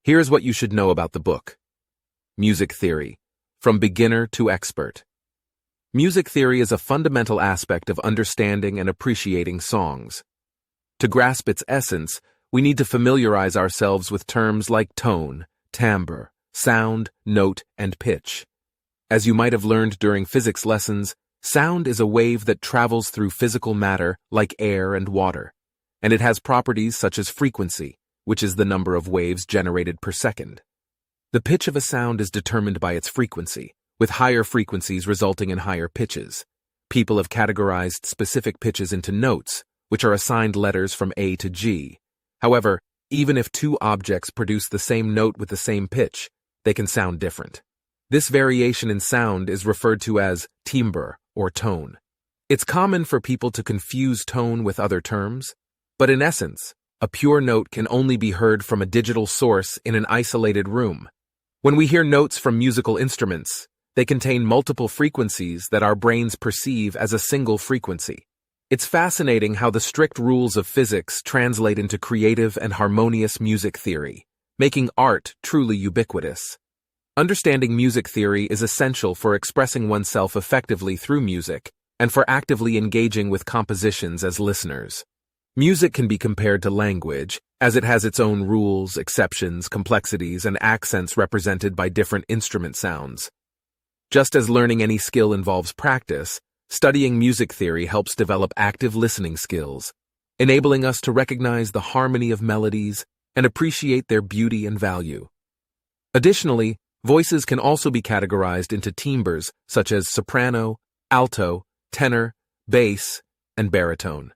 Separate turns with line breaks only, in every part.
Here's what you should know about the book. Music Theory, From Beginner to Expert. Music theory is a fundamental aspect of understanding and appreciating songs. To grasp its essence, we need to familiarize ourselves with terms like tone, timbre, sound, note, and pitch. As you might have learned during physics lessons, sound is a wave that travels through physical matter like air and water, and it has properties such as frequency, which is the number of waves generated per second. The pitch of a sound is determined by its frequency, with higher frequencies resulting in higher pitches. People have categorized specific pitches into notes, which are assigned letters from A to G. However, even if two objects produce the same note with the same pitch, they can sound different. This variation in sound is referred to as timbre or tone. It's common for people to confuse tone with other terms, but in essence, a pure note can only be heard from a digital source in an isolated room. When we hear notes from musical instruments, they contain multiple frequencies that our brains perceive as a single frequency. It's fascinating how the strict rules of physics translate into creative and harmonious music theory, making art truly ubiquitous. Understanding music theory is essential for expressing oneself effectively through music and for actively engaging with compositions as listeners. Music can be compared to language, as it has its own rules, exceptions, complexities, and accents represented by different instrument sounds. Just as learning any skill involves practice, studying music theory helps develop active listening skills, enabling us to recognize the harmony of melodies and appreciate their beauty and value. Additionally, voices can also be categorized into timbres such as soprano, alto, tenor, bass, and baritone.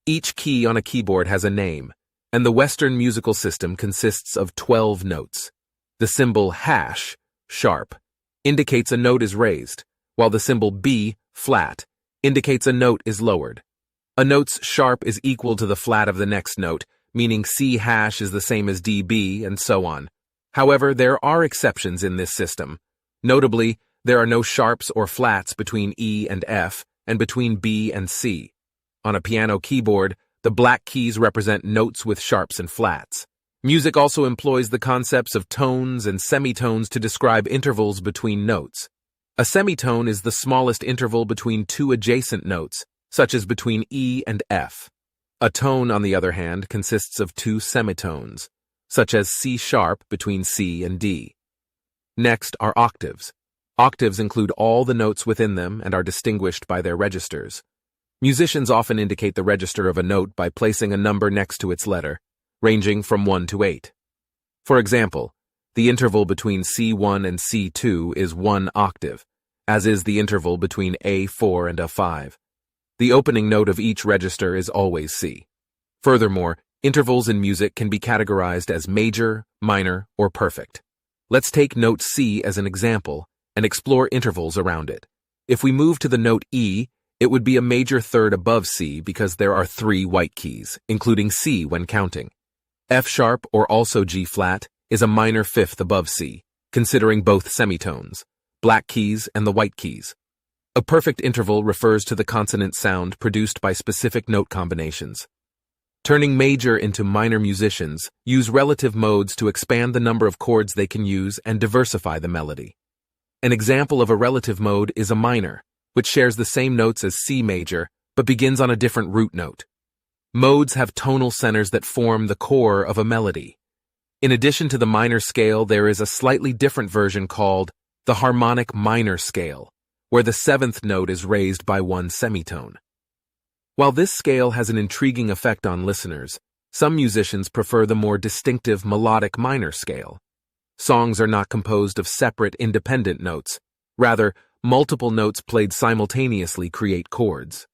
Each key on a keyboard has a name, and the Western musical system consists of 12 notes. The symbol hash, sharp, indicates a note is raised, while the symbol B, flat, indicates a note is lowered. A note's sharp is equal to the flat of the next note, meaning C hash is the same as DB, and so on. However, there are exceptions in this system. Notably, there are no sharps or flats between E and F, and between B and C. On a piano keyboard, the black keys represent notes with sharps and flats. Music also employs the concepts of tones and semitones to describe intervals between notes. A semitone is the smallest interval between two adjacent notes, such as between E and F. A tone, on the other hand, consists of two semitones, such as C sharp between C and D. Next are octaves. Octaves include all the notes within them and are distinguished by their registers. Musicians often indicate the register of a note by placing a number next to its letter, ranging from 1 to 8. For example, the interval between C1 and C2 is 1 octave, as is the interval between A4 and A5. The opening note of each register is always C. Furthermore, intervals in music can be categorized as major, minor, or perfect. Let's take note C as an example and explore intervals around it. If we move to the note E, it would be a major third above C because there are 3 white keys, including C when counting. F sharp, or also G flat, is a minor fifth above C, considering both semitones, black keys and the white keys. A perfect interval refers to the consonant sound produced by specific note combinations. Turning major into minor musicians use relative modes to expand the number of chords they can use and diversify the melody. An example of a relative mode is a minor, which shares the same notes as C major, but begins on a different root note. Modes have tonal centers that form the core of a melody. In addition to the minor scale, there is a slightly different version called the harmonic minor scale, where the 7th note is raised by 1 semitone. While this scale has an intriguing effect on listeners, some musicians prefer the more distinctive melodic minor scale. Songs are not composed of separate, independent notes. Rather, multiple notes played simultaneously create chords.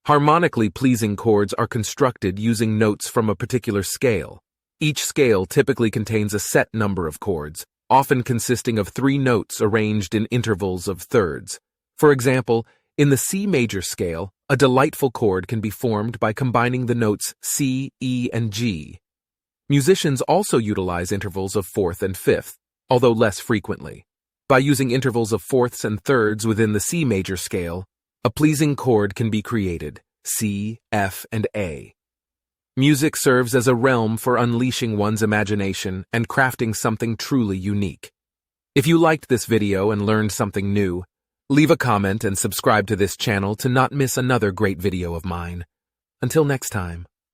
Harmonically pleasing chords are constructed using notes from a particular scale. Each scale typically contains a set number of chords, often consisting of 3 notes arranged in intervals of thirds. For example, in the C major scale, a delightful chord can be formed by combining the notes C, E, and G. Musicians also utilize intervals of 4th and 5th, although less frequently. By using intervals of 4ths and 3rds within the C major scale, a pleasing chord can be created, C, F, and A. Music serves as a realm for unleashing one's imagination and crafting something truly unique. If you liked this video and learned something new, leave a comment and subscribe to this channel to not miss another great video of mine. Until next time.